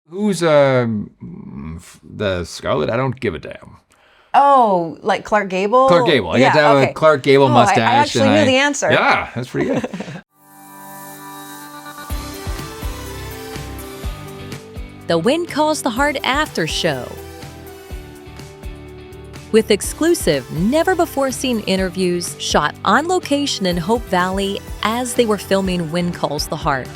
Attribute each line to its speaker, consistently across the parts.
Speaker 1: Who's the Scarlet? I don't give a damn.
Speaker 2: Oh, like Clark Gable?
Speaker 1: Clark Gable. I got to have a Clark Gable mustache.
Speaker 2: I actually knew the answer.
Speaker 1: Yeah, that's pretty good.
Speaker 3: The When Calls the Heart After Show. With exclusive, never-before-seen interviews shot on location in Hope Valley as they were filming When Calls the Heart.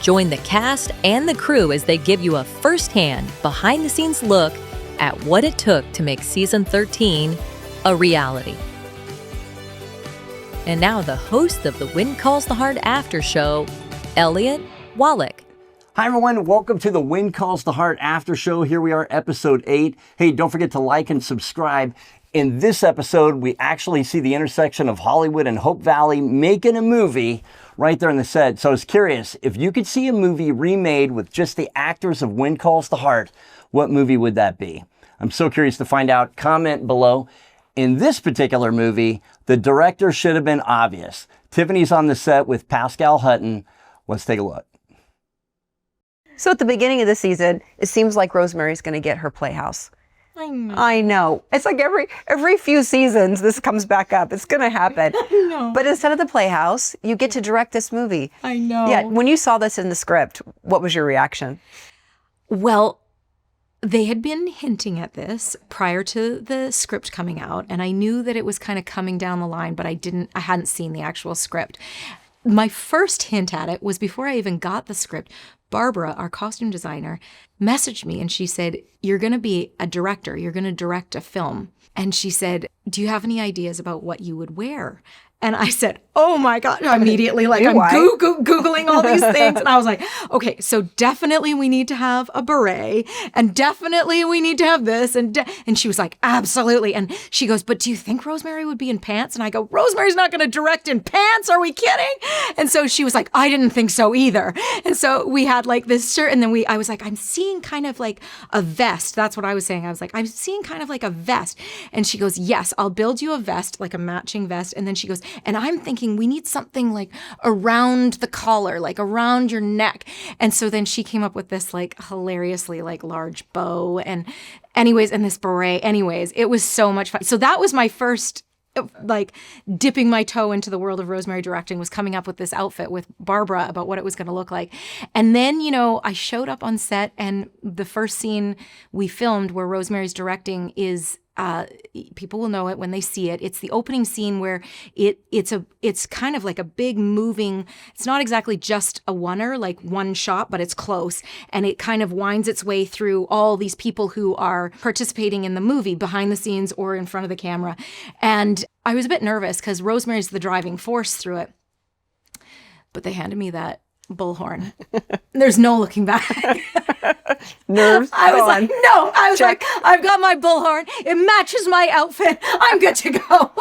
Speaker 3: Join the cast and the crew as they give you a first-hand, behind-the-scenes look at what it took to make Season 13 a reality. And now the host of the When Calls the Heart After Show, Elliot Wallach.
Speaker 4: Hi everyone, welcome to the When Calls the Heart After Show. Here we are, episode 8. Hey, don't forget to like and subscribe. In this episode, we actually see the intersection of Hollywood and Hope Valley making a movie right there on the set. So I was curious, if you could see a movie remade with just the actors of When Calls the Heart, what movie would that be? I'm so curious to find out. Comment below. In this particular movie, the director should have been obvious. Tiffany's on the set with Pascal Hutton. Let's take a look.
Speaker 2: So at the beginning of the season, it seems like Rosemary's going to get her playhouse. I know. It's like every few seasons, this comes back up. It's going to happen.
Speaker 5: I know.
Speaker 2: But instead of the playhouse, you get to direct this movie.
Speaker 5: I know.
Speaker 2: Yeah. When you saw this in the script, what was your reaction?
Speaker 5: Well, they had been hinting at this prior to the script coming out, and I knew that it was kind of coming down the line, but I hadn't seen the actual script. My first hint at it was before I even got the script. Barbara, our costume designer, messaged me and she said, "You're going to be a director. You're going to direct a film." And she said, "Do you have any ideas about what you would wear?" And I said, "Oh my God," immediately, like I'm Googling all these things. And I was like, okay, so definitely we need to have a beret and definitely we need to have this. And she was like, absolutely. And she goes, "But do you think Rosemary would be in pants?" And I go, "Rosemary's not going to direct in pants. Are we kidding?" And so she was like, "I didn't think so either." And so we had like this shirt and then I was like, "I'm seeing kind of like a vest." That's what I was saying. I was like, "I'm seeing kind of like a vest." And she goes, "Yes, I'll build you a vest, like a matching vest." And then she goes, "And I'm thinking we need something like around the collar, like around your neck." And so then she came up with this like hilariously like large bow and this beret. Anyways, it was so much fun. So that was my first like dipping my toe into the world of Rosemary directing, was coming up with this outfit with Barbara about what it was going to look like. And then, I showed up on set and the first scene we filmed where Rosemary's directing is people will know it when they see it. It's the opening scene where it's kind of like a big moving, it's not exactly just a oneer, like one shot, but it's close. And it kind of winds its way through all these people who are participating in the movie behind the scenes or in front of the camera. And I was a bit nervous because Rosemary's the driving force through it. But they handed me that bullhorn. There's no looking back.
Speaker 2: Nerves.
Speaker 5: I was like, no. I was like, I've got my bullhorn. It matches my outfit. I'm good to go.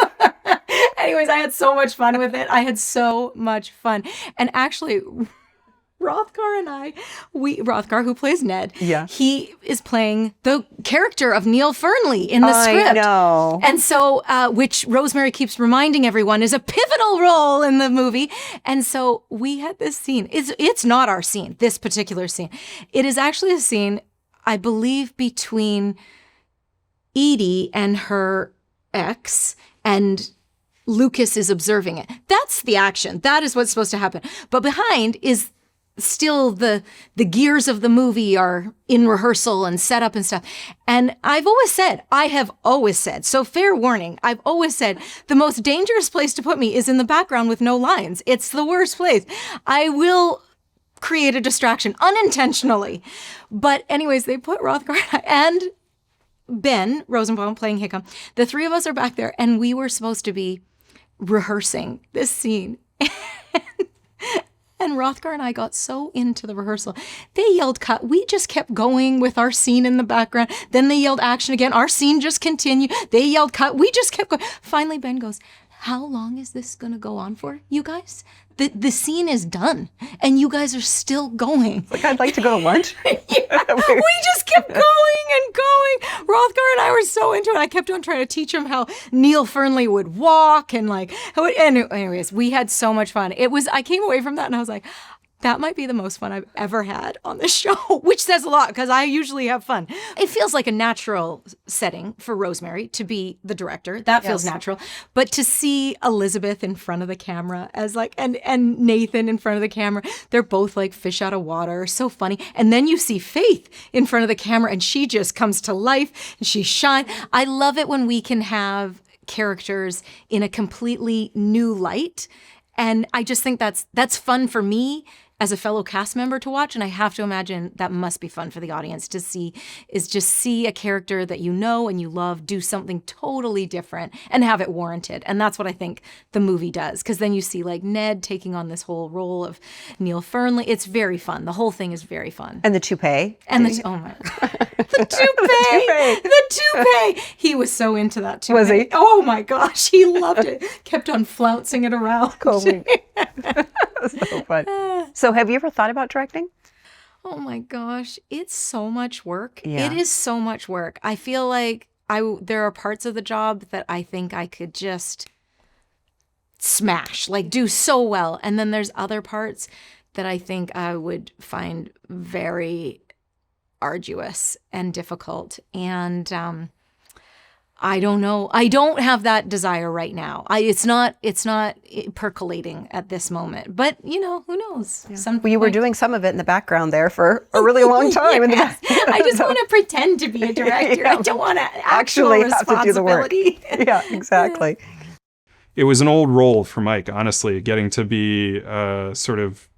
Speaker 5: Anyways, I had so much fun with it. I had so much fun. And actually, Rothgar and Rothgar, who plays Ned, he is playing the character of Neil Fernley in the script.
Speaker 2: I know.
Speaker 5: And so, which Rosemary keeps reminding everyone is a pivotal role in the movie. And so we had this scene. It's not our scene, this particular scene. It is actually a scene, I believe, between Edie and her ex, and Lucas is observing it. That's the action. That is what's supposed to happen. But behind is still the gears of the movie are in rehearsal and set up and stuff. And I have always said, so fair warning, I've always said the most dangerous place to put me is in the background with no lines. It's the worst place. I will create a distraction unintentionally. But anyways, they put Rothgar and Ben Rosenbaum playing Hickam. The three of us are back there and we were supposed to be rehearsing this scene. And Rothgar and I got so into the rehearsal. They yelled cut. We just kept going with our scene in the background. Then they yelled action again. Our scene just continued. They yelled cut. We just kept going. Finally, Ben goes, "How long is this going to go on for, you guys? The scene is done, and you guys are still going."
Speaker 2: Like, I'd like to go to lunch.
Speaker 5: We just kept going and going. Rothgar and I were so into it. I kept on trying to teach him how Neil Fernley would walk and anyways, we had so much fun. I came away from that and I was like, that might be the most fun I've ever had on the show, which says a lot because I usually have fun. It feels like a natural setting for Rosemary to be the director. That feels natural. But to see Elizabeth in front of the camera as like, and Nathan in front of the camera, they're both like fish out of water, so funny. And then you see Faith in front of the camera and she just comes to life and she shines. I love it when we can have characters in a completely new light. And I just think that's fun for me as a fellow cast member to watch. And I have to imagine that must be fun for the audience to see, is just see a character that you know and you love do something totally different and have it warranted. And that's what I think the movie does. Because then you see like Ned taking on this whole role of Neil Fernley. It's very fun. The whole thing is very fun.
Speaker 2: And the toupee.
Speaker 5: And oh my God. The toupee. The toupee. He was so into that toupee.
Speaker 2: Was he?
Speaker 5: Oh my gosh. He loved it. Kept on flouncing it around.
Speaker 2: Cool. So fun. So have you ever thought about directing?
Speaker 5: Oh my gosh, it's so much work.
Speaker 2: Yeah.
Speaker 5: It is so much work. I feel like there are parts of the job that I think I could just smash, like do so well. And then there's other parts that I think I would find very arduous and difficult. And I don't know. I don't have that desire right now. It's not percolating at this moment. But you know, who knows?
Speaker 2: Yeah. You were doing some of it in the background there for a really long time. In the back.
Speaker 5: I just want to pretend to be a director. I don't want to
Speaker 2: actually have to do the work. Yeah, exactly.
Speaker 6: It was an old role for Mike, honestly, getting to be sort of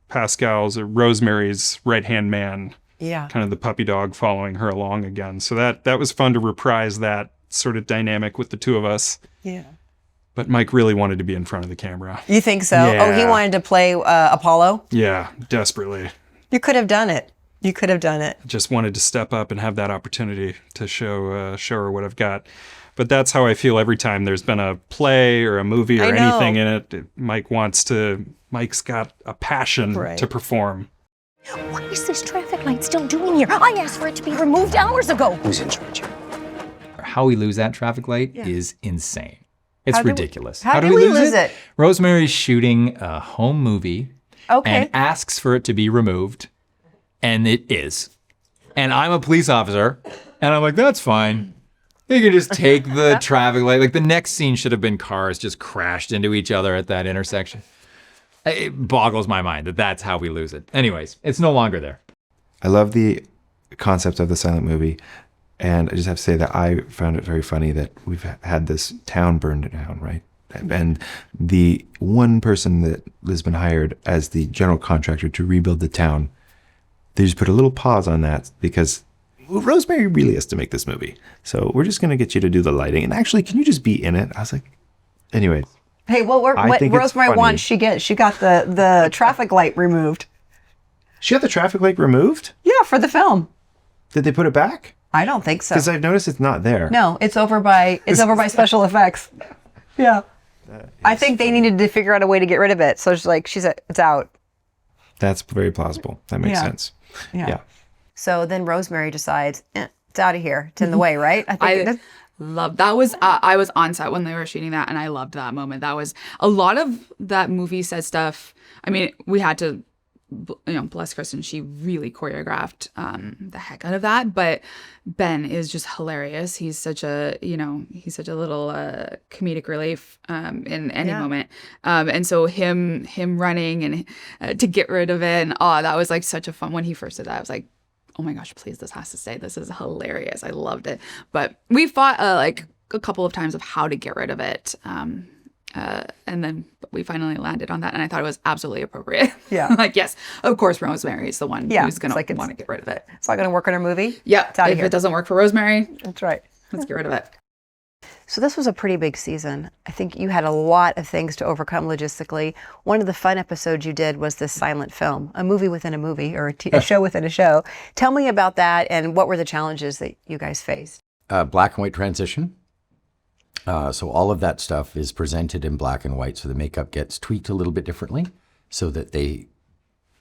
Speaker 6: Pascal's or Rosemary's right-hand man.
Speaker 2: Yeah.
Speaker 6: Kind of the puppy dog following her along again. So that was fun to reprise that sort of dynamic with the two of us.
Speaker 2: Yeah.
Speaker 6: But Mike really wanted to be in front of the camera.
Speaker 2: You think so?
Speaker 6: Yeah.
Speaker 2: Oh, he wanted to play Apollo?
Speaker 6: Yeah, desperately.
Speaker 2: You could have done it. You could have done it.
Speaker 6: Just wanted to step up and have that opportunity to show her what I've got. But that's how I feel every time there's been a play or a movie or anything in it. Mike's got a passion to perform.
Speaker 7: What is this traffic light still doing here? I asked for it to be removed hours ago.
Speaker 1: Who's in charge here? How we lose that traffic light is insane. It's ridiculous.
Speaker 2: How do we lose it?
Speaker 1: Rosemary's shooting a home movie and asks for it to be removed, and it is. And I'm a police officer, and I'm like, that's fine. You can just take the traffic light. Like the next scene should have been cars just crashed into each other at that intersection. It boggles my mind that that's how we lose it. Anyways, it's no longer there.
Speaker 8: I love the concept of the silent movie. And I just have to say that I found it very funny that we've had this town burned down, right? And the one person that has been hired as the general contractor to rebuild the town, they just put a little pause on that because Rosemary really has to make this movie. So we're just going to get you to do the lighting. And actually, can you just be in it? I was like, anyways.
Speaker 2: Hey, what Rosemary wants, she got the traffic light removed.
Speaker 8: She had the traffic light removed?
Speaker 2: Yeah, for the film.
Speaker 8: Did they put it back?
Speaker 2: I don't think so.
Speaker 8: Because I've noticed it's not there.
Speaker 2: No, it's over by special effects. Yeah. I think they needed to figure out a way to get rid of it. So it's out.
Speaker 8: That's very plausible. That makes sense.
Speaker 2: Yeah. So then Rosemary decides, it's out of here. It's in the way, right?
Speaker 9: I love that. I was on set when they were shooting that, and I loved that moment. That was a lot of that movie set stuff. I mean, we had to, bless Kristen, she really choreographed the heck out of that. But Ben is just hilarious. He's such a little comedic relief in any moment. And so him running and to get rid of it, and that was like such a fun. When he first did that, I was like, oh my gosh, please, this has to stay. This is hilarious. I loved it. But we fought like a couple of times of how to get rid of it. And then we finally landed on that. And I thought it was absolutely appropriate.
Speaker 2: Yeah.
Speaker 9: Like, yes, of course, Rosemary is the one who's going to want to get rid of it.
Speaker 2: It's not going to work in her movie?
Speaker 9: Yeah.
Speaker 2: It's out of
Speaker 9: if
Speaker 2: here.
Speaker 9: it doesn't work for Rosemary,
Speaker 2: that's right.
Speaker 9: Let's get rid of it.
Speaker 2: So this was a pretty big season. I think you had a lot of things to overcome logistically. One of the fun episodes you did was this silent film, a movie within a movie, or a show within a show. Tell me about that, and what were the challenges that you guys faced?
Speaker 10: Black and white transition. So all of that stuff is presented in black and white. So the makeup gets tweaked a little bit differently so that they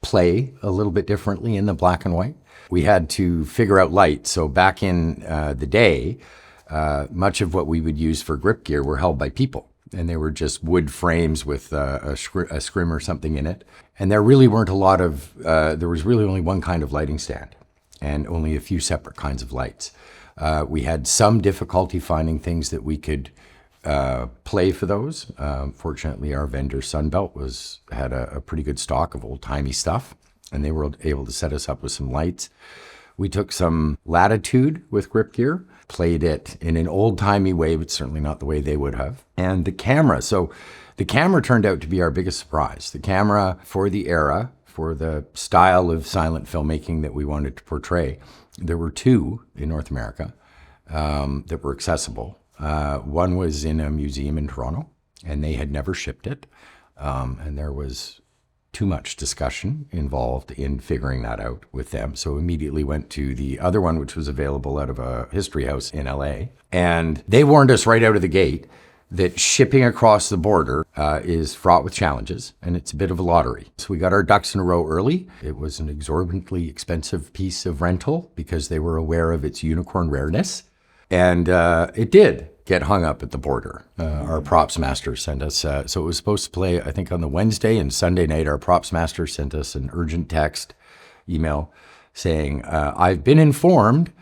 Speaker 10: play a little bit differently in the black and white. We had to figure out light. So back in the day, much of what we would use for grip gear were held by people. and they were just wood frames with a scrim or something in it. And there really weren't a lot of, there was really only one kind of lighting stand and only a few separate kinds of lights. We had some difficulty finding things that we could play for those. Fortunately, our vendor Sunbelt had a pretty good stock of old-timey stuff, and they were able to set us up with some lights. We took some Latitude with grip gear, played it in an old-timey way, but certainly not the way they would have. And the camera. So the camera turned out to be our biggest surprise. The camera for the era, for the style of silent filmmaking that we wanted to portray, there were two in North America that were accessible. One was in a museum in Toronto, and they had never shipped it. And there was too much discussion involved in figuring that out with them. So immediately went to the other one, which was available out of a history house in LA. And they warned us right out of the gate that shipping across the border is fraught with challenges, and it's a bit of a lottery. So we got our ducks in a row early. It was an exorbitantly expensive piece of rental because they were aware of its unicorn rareness. And it did get hung up at the border. Our props master sent us, so it was supposed to play, I think, on the Wednesday, and Sunday night, our props master sent us an urgent text email saying, I've been informed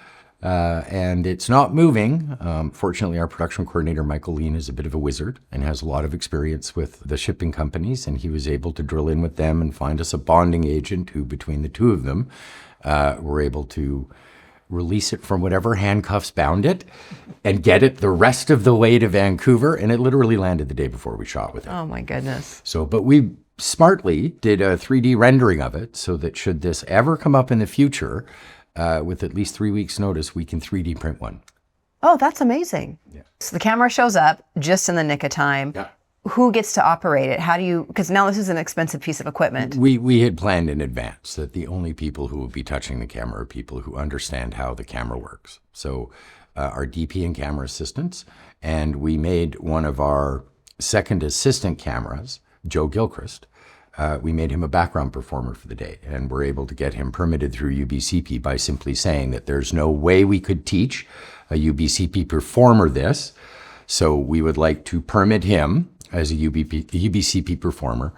Speaker 10: and it's not moving. Fortunately, our production coordinator, Michael Lean, is a bit of a wizard and has a lot of experience with the shipping companies, and he was able to drill in with them and find us a bonding agent who, between the two of them, were able to release it from whatever handcuffs bound it and get it the rest of the way to Vancouver. And it literally landed the day before we shot with it.
Speaker 2: Oh my goodness.
Speaker 10: So, but we smartly did a 3D rendering of it so that should this ever come up in the future, with at least 3 weeks notice, we can 3D print one.
Speaker 2: Oh, that's amazing.
Speaker 10: Yeah.
Speaker 2: So the camera shows up just in the nick of time.
Speaker 10: Yeah.
Speaker 2: Who gets to operate it? How do you, because now this is an expensive piece of equipment.
Speaker 10: We had planned in advance that the only people who would be touching the camera are people who understand how the camera works. So our DP and camera assistants, and we made one of our second assistant cameras, Joe Gilchrist, we made him a background performer for the day, and we're able to get him permitted through UBCP by simply saying that there's no way we could teach a UBCP performer this, so we would like to permit him as a UBCP performer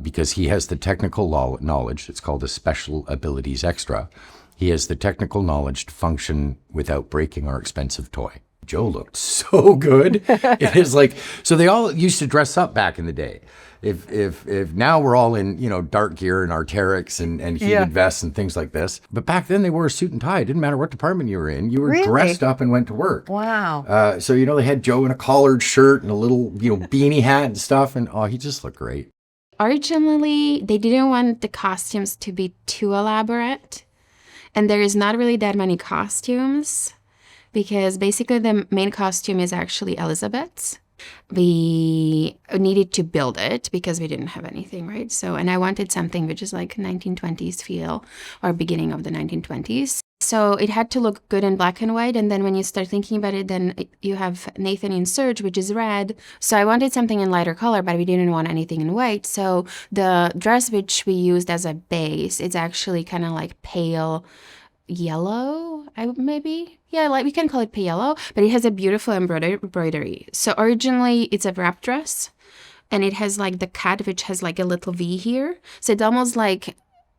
Speaker 10: because he has the technical knowledge. It's called a Special Abilities Extra. He has the technical knowledge to function without breaking our expensive toy. Joe looked so good. It is like, so they all used to dress up back in the day. If now we're all in, dark gear and Arc'teryx and heated vests and things like this. But back then they wore a suit and tie. It didn't matter what department you were in. You were dressed up and went to work.
Speaker 2: Wow.
Speaker 10: So, they had Joe in a collared shirt and a little, beanie hat and stuff. And he just looked great.
Speaker 11: Originally, they didn't want the costumes to be too elaborate. And there is not really that many costumes because basically the main costume is actually Elizabeth's. We needed to build it because we didn't have anything, right? So, and I wanted something which is like 1920s feel or beginning of the 1920s. So it had to look good in black and white. And then when you start thinking about it, then you have Nathan in Surge, which is red. So I wanted something in lighter color, but we didn't want anything in white. So the dress which we used as a base, it's actually kind of like pale yellow, maybe. Yeah, like we can call it pale yellow, but it has a beautiful embroidery. So originally it's a wrap dress and it has like the cut, which has like a little V here. So it's almost like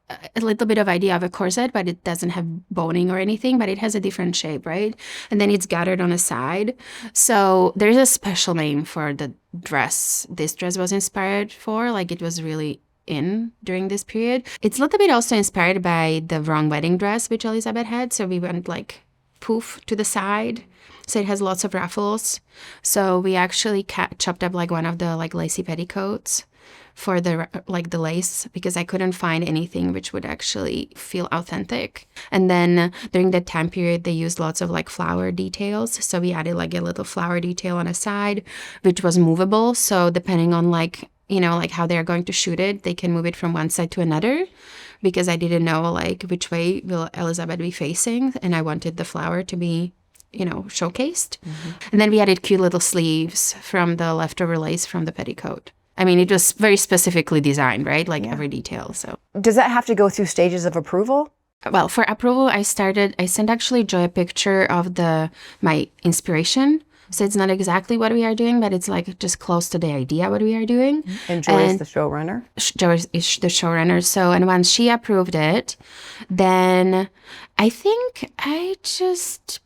Speaker 11: a little bit of idea of a corset, but it doesn't have boning or anything, but it has a different shape, right? And then it's gathered on the side. So there's a special name for the dress this dress was inspired for. Like it was really in during this period. It's a little bit also inspired by the wrong wedding dress which Elizabeth had. So we went like poof to the side. So it has lots of ruffles. So we actually chopped up like one of the like lacy petticoats for the like the lace because I couldn't find anything which would actually feel authentic. And then during that time period, they used lots of like flower details. So we added like a little flower detail on a side, which was movable. So depending on like how they're going to shoot it, they can move it from one side to another because I didn't know like which way will Elizabeth be facing. And I wanted the flower to be, showcased. Mm-hmm. And then we added cute little sleeves from the leftover lace from the petticoat. I mean, it was very specifically designed, right? Like every detail. So
Speaker 2: does that have to go through stages of approval?
Speaker 11: Well, for approval, I sent actually Joy a picture of my inspiration So it's not exactly what we are doing, but it's like just close to the idea what we are doing.
Speaker 2: And Joy is the showrunner?
Speaker 11: Joy is the showrunner. So, and once she approved it, then I think I just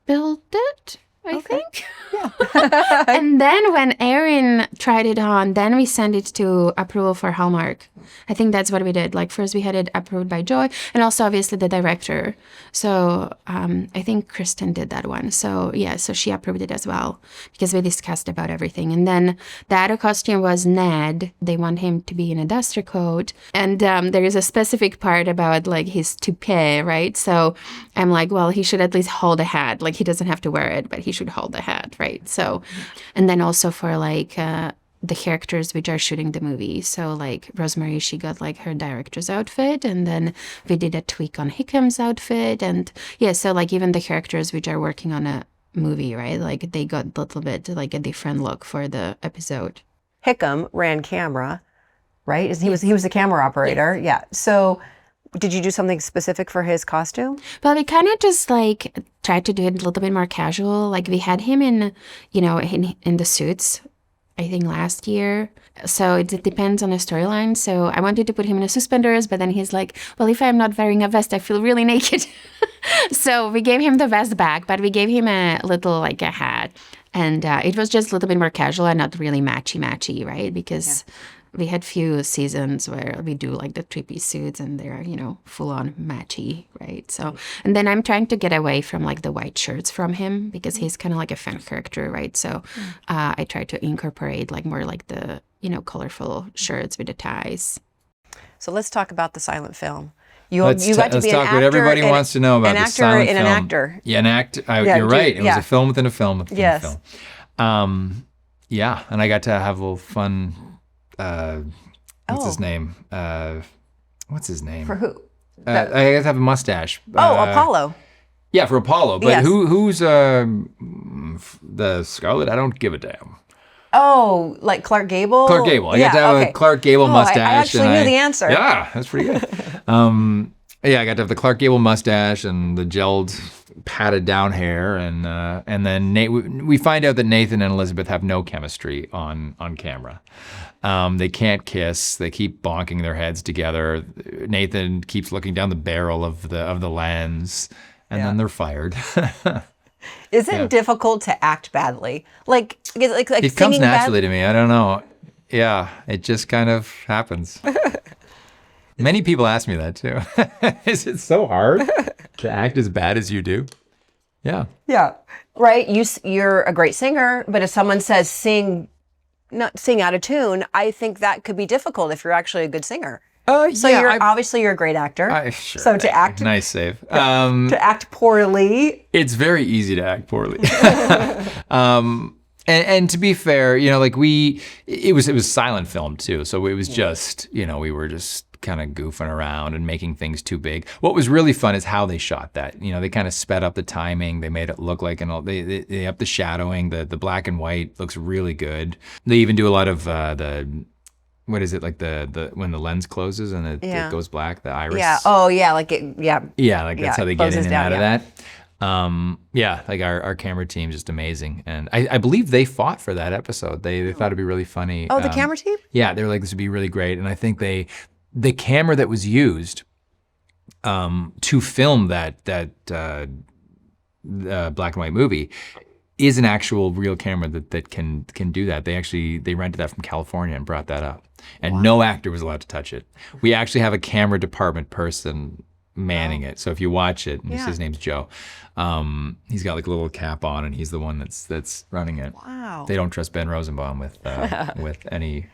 Speaker 11: built it. I think. Yeah. And then when Erin tried it on, then we sent it to approval for Hallmark. I think that's what we did. Like first we had it approved by Joy and also obviously the director. So I think Kristen did that one. So yeah, so she approved it as well because we discussed about everything. And then the other costume was Ned. They want him to be in a duster coat. And there is a specific part about like his toupee, right? So I'm like, well, he should at least hold a hat. Like he doesn't have to wear it, but he should hold the hat, right? So, and then also for like the characters which are shooting the movie. So like Rosemary, she got like her director's outfit, and then we did a tweak on Hickham's outfit, and yeah, so like even the characters which are working on a movie, right? Like they got a little bit like a different look for the episode.
Speaker 2: Hickam ran camera, right? He was the camera operator. Yes. Yeah. So did you do something specific for his costume?
Speaker 11: Well, we kind of just like tried to do it a little bit more casual. Like we had him in, you know, in the suits, I think last year. So it depends on the storyline. So I wanted to put him in the suspenders, but then he's like, well, if I'm not wearing a vest, I feel really naked. So we gave him the vest back, but we gave him a little like a hat. And it was just a little bit more casual and not really matchy, right? Because we had few seasons where we do like the 3-piece suits and they're, you know, full on matchy, right? So, and then I'm trying to get away from like the white shirts from him because he's kind of like a fan character, right? So I try to incorporate like more like the, you know, colorful shirts with the ties.
Speaker 2: So let's talk about the silent film.
Speaker 1: Let's talk what everybody wants to know about the silent film.
Speaker 2: An actor.
Speaker 1: Yeah, an act. You're right. It was a film within a film within a film. Yeah, and I got to have a little fun. What's his name? What's his name?
Speaker 2: For who?
Speaker 1: I got to have a mustache.
Speaker 2: Apollo.
Speaker 1: Yeah, for Apollo. But who's the Scarlet? I don't give a damn.
Speaker 2: Oh, like Clark Gable?
Speaker 1: Clark Gable. I got to have a Clark Gable mustache. I
Speaker 2: actually knew the answer.
Speaker 1: Yeah, that's pretty good. I got to have the Clark Gable mustache and the gelled, patted down hair, and then we find out that Nathan and Elizabeth have no chemistry on camera. They can't kiss. They keep bonking their heads together. Nathan keeps looking down the barrel of the lens, and then they're fired.
Speaker 2: Is it difficult to act badly? Like
Speaker 1: it comes naturally to me. I don't know. Yeah, it just kind of happens. Many people ask me that too. Is it so hard to act as bad as you do? Yeah.
Speaker 2: Yeah. Right. You're a great singer, but if someone says not sing out of tune, I think that could be difficult if you're actually a good singer. So obviously you're a great actor.
Speaker 1: Sure.
Speaker 2: So to act
Speaker 1: nice save.
Speaker 2: To act poorly,
Speaker 1: it's very easy to act poorly. And to be fair, you know, like it was silent film too, so it was just, you know, we were just kind of goofing around and making things too big. What was really fun is how they shot that. You know, they kind of sped up the timing. They made it look like they up the shadowing. The black and white looks really good. They even do a lot of what is it, like the when the lens closes and it goes black, the iris.
Speaker 2: Yeah. Oh yeah, like it. Yeah.
Speaker 1: Yeah, like that's how they get in and out of that. Like our camera team is just amazing, and I believe they fought for that episode. They thought it'd be really funny.
Speaker 2: Oh, the camera team? Yeah,
Speaker 1: they were like, this would be really great, and I think the camera that was used to film that black and white movie is an actual real camera that can do that. They rented that from California and brought that up, and no actor was allowed to touch it. We actually have a camera department person manning it. So if you watch it, and his name's Joe, he's got like a little cap on, and he's the one that's running it.
Speaker 2: Wow.
Speaker 1: They don't trust Ben Rosenbaum with any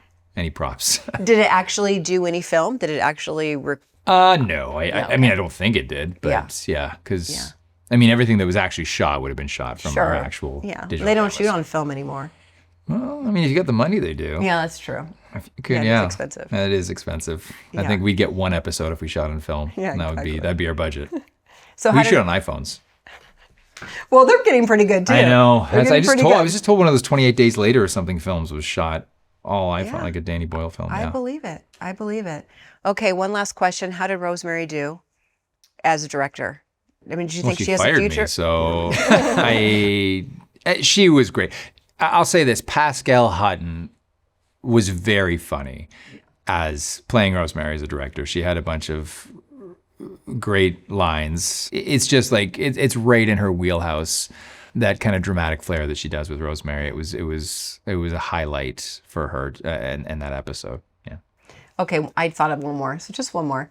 Speaker 1: props.
Speaker 2: Did it actually do any film? Did it actually?
Speaker 1: No. I mean, I don't think it did, but because I mean, everything that was actually shot would have been shot from our actual digital
Speaker 2: They don't
Speaker 1: cameras.
Speaker 2: shoot on film anymore.
Speaker 1: Well, I mean, if you got the money, they do.
Speaker 2: Yeah, that's true.
Speaker 1: It's
Speaker 2: expensive.
Speaker 1: It is expensive. I think we'd get one episode if we shot on film.
Speaker 2: Yeah,
Speaker 1: and that'd be our budget.
Speaker 2: So
Speaker 1: we shoot on iPhones.
Speaker 2: Well, they're getting pretty good too.
Speaker 1: I know. I was just told one of those 28 Days Later or something films was shot all iPhone, like a Danny Boyle film.
Speaker 2: I believe it. Okay, one last question. How did Rosemary do as a director? I mean, do you think she has a future?
Speaker 1: Me, so She was great. I'll say this, Pascal Hutton was very funny as playing Rosemary as a director. She had a bunch of great lines. It's just like, it's right in her wheelhouse, that kind of dramatic flair that she does with Rosemary. It was a highlight for her in that episode. Yeah.
Speaker 2: Okay, I thought of one more, so just one more.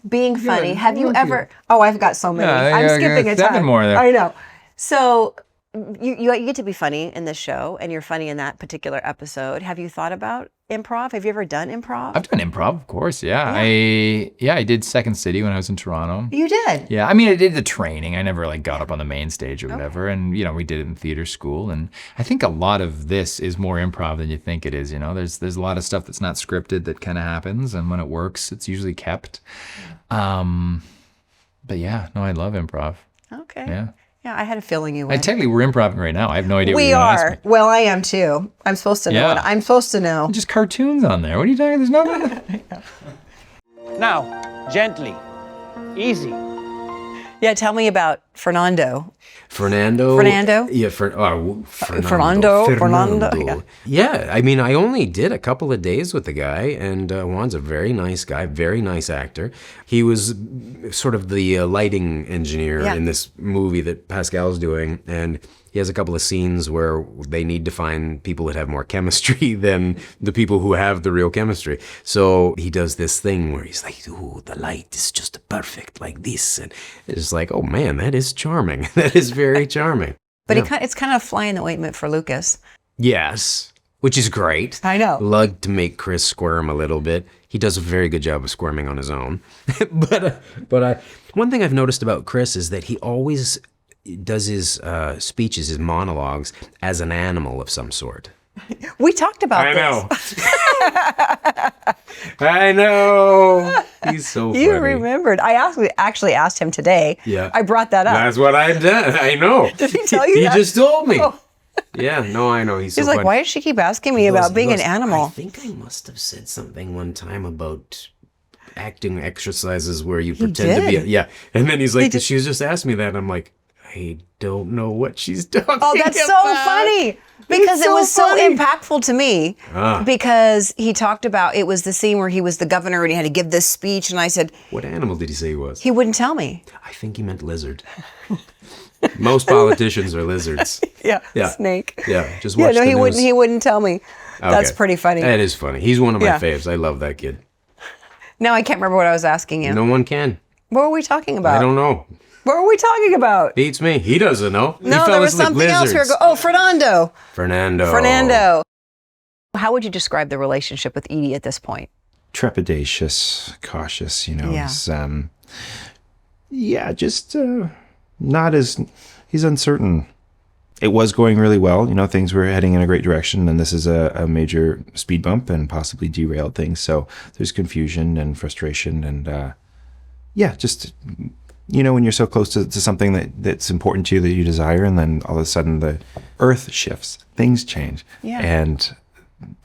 Speaker 2: Being funny. Have you ever? Oh, I've got so many. I'm skipping a ton.
Speaker 1: 7 more there.
Speaker 2: I know. So you get to be funny in this show, and you're funny in that particular episode. Have you thought about improv? Have you ever done improv?
Speaker 1: I've done improv, of course. Yeah. I did Second City when I was in Toronto.
Speaker 2: You did?
Speaker 1: Yeah. I mean, I did the training. I never like got up on the main stage or whatever. And, you know, we did it in theater school. And I think a lot of this is more improv than you think it is. You know, there's a lot of stuff that's not scripted that kind of happens. And when it works, it's usually kept. But yeah, no, I love improv.
Speaker 2: Okay.
Speaker 1: Yeah.
Speaker 2: Yeah, I had a feeling you would.
Speaker 1: Technically, we're improvising right now. I have no idea what
Speaker 2: we
Speaker 1: you're going to ask me.
Speaker 2: Well, I am too. I'm supposed to know
Speaker 1: Yeah.
Speaker 2: what I'm supposed to know.
Speaker 1: Just cartoons on there. What are you talking? There's nothing.
Speaker 12: Now, gently, easy.
Speaker 2: Yeah, tell me about Fernando.
Speaker 10: Fernando? Yeah, Fernando.
Speaker 2: Fernando.
Speaker 10: Yeah, I mean, I only did a couple of days with the guy, and Juan's a very nice guy, very nice actor. He was sort of the lighting engineer in this movie that Pascal's doing, and he has a couple of scenes where they need to find people that have more chemistry than the people who have the real chemistry. So he does this thing where he's like, ooh, the light is just perfect, like this. And it's like, oh man, that is charming. That is very charming.
Speaker 2: But it's kind of flying the ointment for Lucas.
Speaker 10: Yes, which is great.
Speaker 2: I know.
Speaker 10: Love to make Chris squirm a little bit. He does a very good job of squirming on his own. but one thing I've noticed about Chris is that he always does his speeches, his monologues, as an animal of some sort.
Speaker 2: We talked about
Speaker 10: this. I know. He's so funny.
Speaker 2: You remembered. I actually asked him today.
Speaker 10: Yeah.
Speaker 2: I brought that up.
Speaker 10: That's what I've done. I know.
Speaker 2: Did he tell you that?
Speaker 10: He just told me.
Speaker 2: Oh.
Speaker 10: Yeah, no, I know. He's so
Speaker 2: like,
Speaker 10: funny.
Speaker 2: why does she keep asking me about being an animal?
Speaker 10: I think I must have said something one time about acting exercises where you pretend to be yeah. And then he's like, she just asked me that. And I'm like, I don't know what she's talking about.
Speaker 2: Oh, that's so funny. Because it was so impactful to me. Because he talked about, it was the scene where he was the governor and he had to give this speech. And I said,
Speaker 10: what animal did he say he was?
Speaker 2: He wouldn't tell me.
Speaker 10: I think he meant lizard. Most politicians are lizards.
Speaker 2: Yeah. Snake.
Speaker 10: Yeah. Just watch the news.
Speaker 2: He wouldn't tell me. That's pretty funny.
Speaker 10: That is funny. He's one of my faves. I love that kid.
Speaker 2: Now I can't remember what I was asking you.
Speaker 10: No one can.
Speaker 2: What were we talking about?
Speaker 10: I don't know.
Speaker 2: What were we talking about?
Speaker 10: Beats me. He doesn't know.
Speaker 2: No, there was something else. Fernando.
Speaker 10: Fernando.
Speaker 2: How would you describe the relationship with Edie at this point?
Speaker 8: Trepidatious, cautious, you know.
Speaker 2: Yeah.
Speaker 8: Just not as, he's uncertain. It was going really well, you know, things were heading in a great direction, and this is a major speed bump and possibly derailed things. So there's confusion and frustration and just, you know, when you're so close to something that's important to you that you desire, and then all of a sudden the earth shifts, things change.
Speaker 2: Yeah.
Speaker 8: And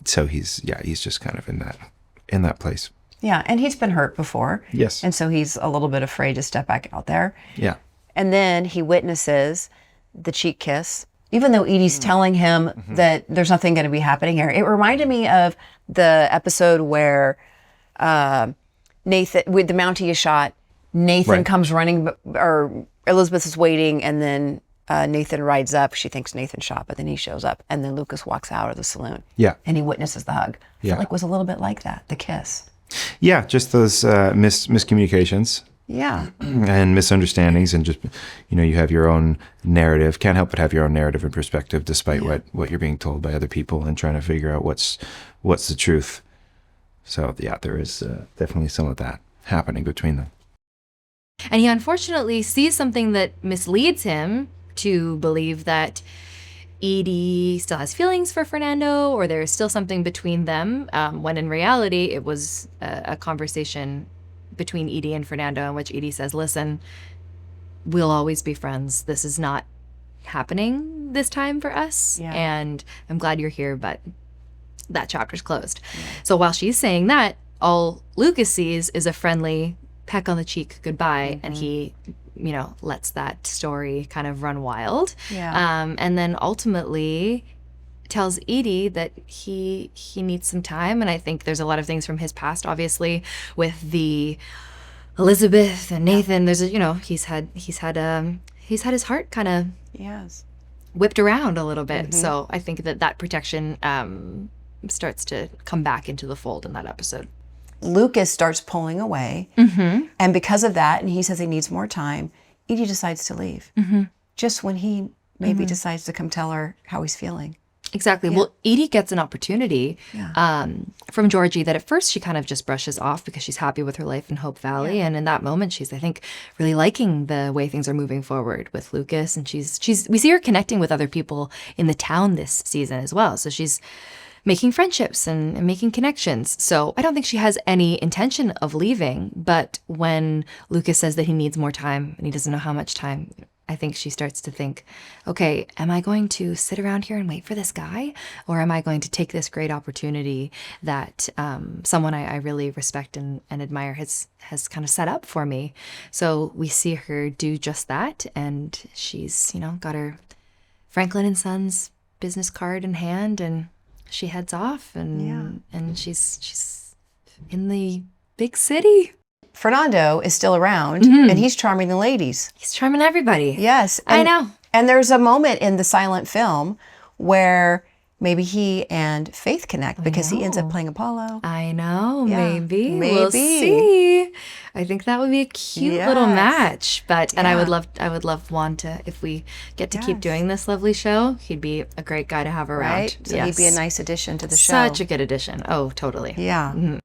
Speaker 8: so he's just kind of in that place.
Speaker 2: Yeah, and he's been hurt before.
Speaker 8: Yes.
Speaker 2: And so he's a little bit afraid to step back out there.
Speaker 8: Yeah.
Speaker 2: And then he witnesses the cheek kiss, even though Edie's telling him that there's nothing going to be happening here. It reminded me of the episode where Nathan, with the Mountie is shot, Nathan comes running, or Elizabeth is waiting, and then Nathan rides up. She thinks Nathan shot, but then he shows up, and then Lucas walks out of the saloon.
Speaker 8: Yeah.
Speaker 2: And he witnesses the hug. I
Speaker 8: Yeah.
Speaker 2: feel like it was a little bit like that, the kiss.
Speaker 8: Yeah, just those miscommunications.
Speaker 2: Yeah.
Speaker 8: And misunderstandings, and just, you know, you have your own narrative. Can't help but have your own narrative and perspective, despite what you're being told by other people, and trying to figure out what's the truth. So yeah, there is definitely some of that happening between them.
Speaker 5: And he unfortunately sees something that misleads him to believe that Edie still has feelings for Fernando, or there's still something between them, when in reality it was a conversation between Edie and Fernando in which Edie says, listen, we'll always be friends. This is not happening this time for us.
Speaker 2: Yeah.
Speaker 5: And I'm glad you're here, but that chapter's closed. Yeah. So while she's saying that, all Lucas sees is a friendly peck on the cheek goodbye, and he
Speaker 13: lets that story kind of run wild.
Speaker 2: Yeah.
Speaker 13: And then ultimately tells Edie that he needs some time. And I think there's a lot of things from his past, obviously, with the Elizabeth and Nathan. There's he's had his heart kind of whipped around a little bit. So I think that protection starts to come back into the fold in that episode.
Speaker 2: Lucas starts pulling away, and because of that, and he says he needs more time, Edie decides to leave. Just when he maybe decides to come tell her how he's feeling.
Speaker 13: Exactly. Yeah. Well, Edie gets an opportunity from Georgie that at first she kind of just brushes off because she's happy with her life in Hope Valley. And in that moment, she's, I think, really liking the way things are moving forward with Lucas. And we see her connecting with other people in the town this season as well. So she's making friendships and making connections. So I don't think she has any intention of leaving. But when Lucas says that he needs more time and he doesn't know how much time, I think she starts to think, okay, am I going to sit around here and wait for this guy? Or am I going to take this great opportunity that someone I really respect and admire has kind of set up for me? So we see her do just that. And she's, got her Franklin & Sons business card in hand, and she heads off, and she's in the big city.
Speaker 2: Fernando is still around, and he's charming the ladies.
Speaker 13: He's charming everybody.
Speaker 2: Yes.
Speaker 13: I know.
Speaker 2: And there's a moment in the silent film where maybe he and Faith connect because he ends up playing Apollo.
Speaker 13: I know. Yeah, maybe. We'll see. I think that would be a cute little match. And I would love Juan to, if we get to keep doing this lovely show, he'd be a great guy to have around.
Speaker 2: Right? So he'd be a nice addition to the show.
Speaker 13: Such a good addition. Oh, totally.
Speaker 2: Yeah.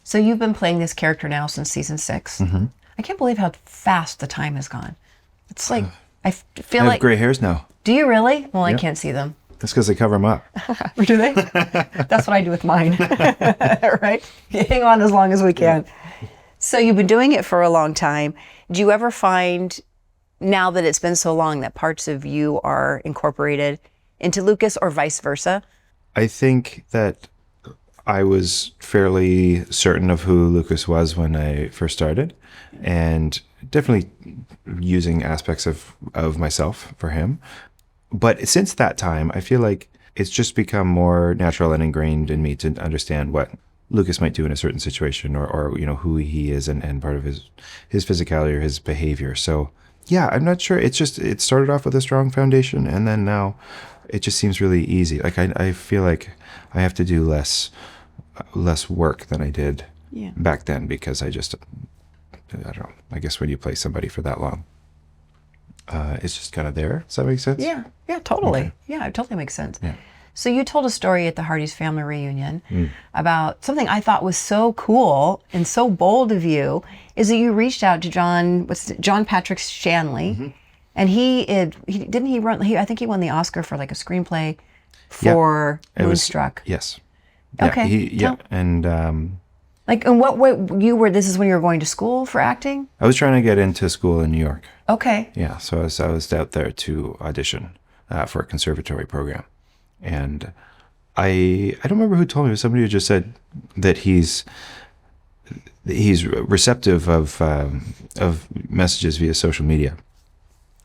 Speaker 2: So you've been playing this character now since season 6. I can't believe how fast the time has gone. It's like, I feel
Speaker 8: I
Speaker 2: like...
Speaker 8: have gray hairs now.
Speaker 2: Do you really? Well, I can't see them.
Speaker 8: That's because they cover them up.
Speaker 2: Do they? That's what I do with mine. Right? Hang on as long as we can. So you've been doing it for a long time. Do you ever find, now that it's been so long, that parts of you are incorporated into Lucas or vice versa?
Speaker 8: I think that I was fairly certain of who Lucas was when I first started, and definitely using aspects of myself for him. But since that time, I feel like it's just become more natural and ingrained in me to understand what Lucas might do in a certain situation, or who he is and part of his physicality or his behavior. So yeah, I'm not sure. It started off with a strong foundation, and then now it just seems really easy. Like I feel like I have to do less work than I did back then, because I don't know. I guess when you play somebody for that long, it's just kind of there. Does that make sense?
Speaker 2: Yeah, totally.
Speaker 8: Okay.
Speaker 2: Yeah, it totally makes sense.
Speaker 8: Yeah.
Speaker 2: So you told a story at the Hearties family reunion about something I thought was so cool and so bold of you, is that you reached out to John Patrick Shanley, and I think he won the Oscar for like a screenplay for Moonstruck.
Speaker 8: Yes.
Speaker 2: Okay.
Speaker 8: And
Speaker 2: like, in what way this is when you were going to school for acting?
Speaker 8: I was trying to get into school in New York.
Speaker 2: Okay.
Speaker 8: Yeah, so I was out there to audition for a conservatory program, and I don't remember who told me, but somebody who just said that he's receptive of messages via social media,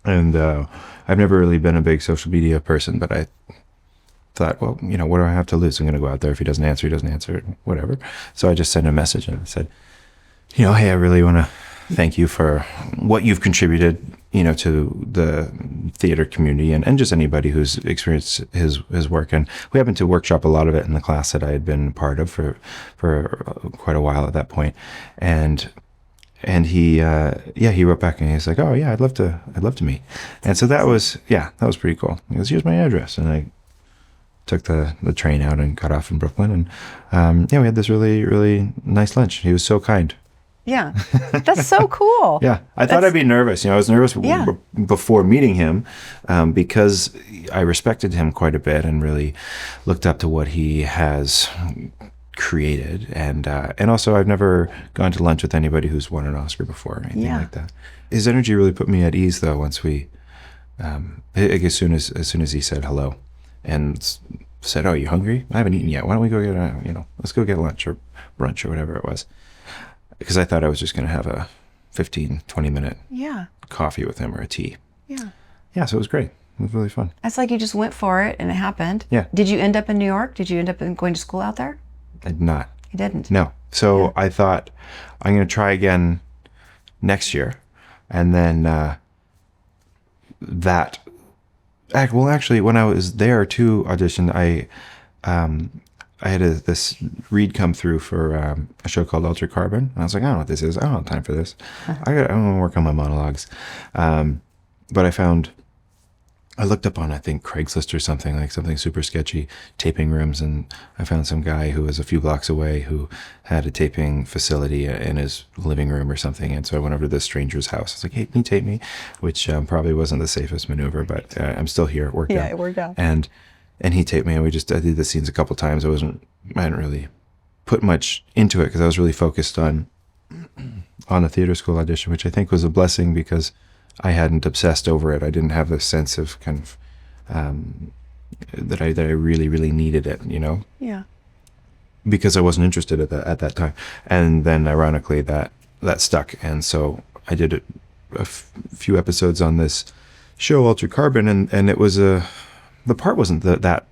Speaker 8: and I've never really been a big social media person, but I thought, well, what do I have to lose? I'm going to go out there. If he doesn't answer, whatever. So I just sent a message and I said, hey, I really want to thank you for what you've contributed, to the theater community and just anybody who's experienced his work. And we happened to workshop a lot of it in the class that I had been part of for quite a while at that point. And he wrote back and he's like, oh yeah, I'd love to meet. And so that was pretty cool. He goes, here's my address. And I took the train out and got off in Brooklyn, and we had this really, really nice lunch. He was so kind.
Speaker 2: Yeah, that's so cool.
Speaker 8: Yeah, I thought I'd be nervous. I was nervous before meeting him because I respected him quite a bit and really looked up to what he has created, and also I've never gone to lunch with anybody who's won an Oscar before or anything like that. His energy really put me at ease, though. Once as soon as he said hello. And said, "Oh, you hungry? I haven't eaten yet. Why don't we go get let's go get lunch or brunch or whatever it was." Because I thought I was just going to have a 15, 20-minute coffee with him or a tea.
Speaker 2: Yeah.
Speaker 8: Yeah, so it was great. It was really fun.
Speaker 2: It's like you just went for it and it happened.
Speaker 8: Yeah.
Speaker 2: Did you end up in New York? Did you end up going to school out there?
Speaker 8: I did not.
Speaker 2: You didn't?
Speaker 8: No. So I thought I'm going to try again next year. And then actually, when I was there to audition, I had this read come through for a show called Altered Carbon. And I was like, I don't know what this is. I don't have time for this. I want to work on my monologues. But I looked up on, I think, Craigslist or something super sketchy, taping rooms. And I found some guy who was a few blocks away who had a taping facility in his living room or something. And so I went over to this stranger's house. I was like, hey, can you tape me? Which probably wasn't the safest maneuver, but I'm still here. It worked out.
Speaker 2: Yeah, it worked out.
Speaker 8: And he taped me, and I did the scenes a couple times. I hadn't really put much into it because I was really focused on the theater school audition, which I think was a blessing because I hadn't obsessed over it. I didn't have this sense of kind of that I really, really needed it, you know?
Speaker 2: Yeah.
Speaker 8: Because I wasn't interested at that time. And then ironically that stuck. And so I did a few episodes on this show, Altered Carbon, and it was the part wasn't that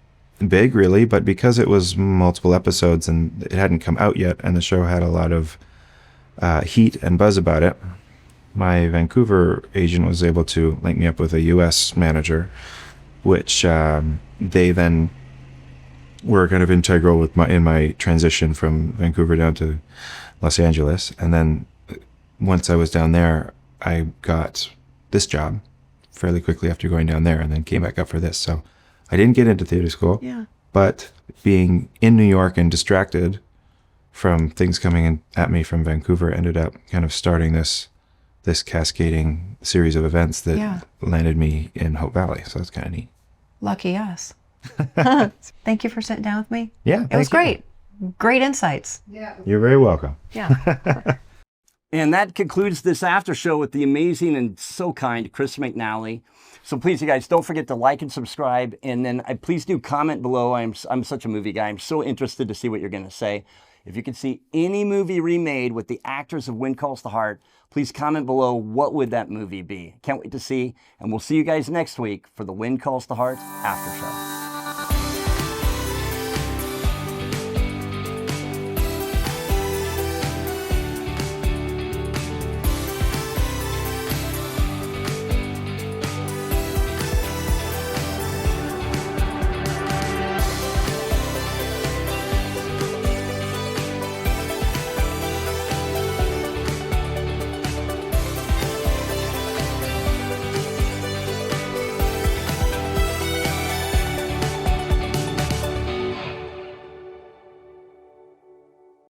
Speaker 8: big really, but because it was multiple episodes and it hadn't come out yet and the show had a lot of heat and buzz about it, my Vancouver agent was able to link me up with a US manager, which they then were kind of integral in my transition from Vancouver down to Los Angeles. And then once I was down there, I got this job fairly quickly after going down there and then came back up for this. So I didn't get into theater school, but being in New York and distracted from things coming in at me from Vancouver ended up kind of starting this cascading series of events that landed me in Hope Valley. So that's kind of neat.
Speaker 2: Lucky us. Thank you for sitting down with me.
Speaker 8: Yeah,
Speaker 2: it was great. Great insights.
Speaker 8: Yeah, you're very welcome.
Speaker 2: Yeah.
Speaker 4: And that concludes this after show with the amazing and so kind Chris McNally. So please, you guys, don't forget to like and subscribe. And then please do comment below. I'm such a movie guy. I'm so interested to see what you're going to say. If you could see any movie remade with the actors of Wind Calls the Heart, please comment below what would that movie be. Can't wait to see. And we'll see you guys next week for the Wind Calls the Heart after show.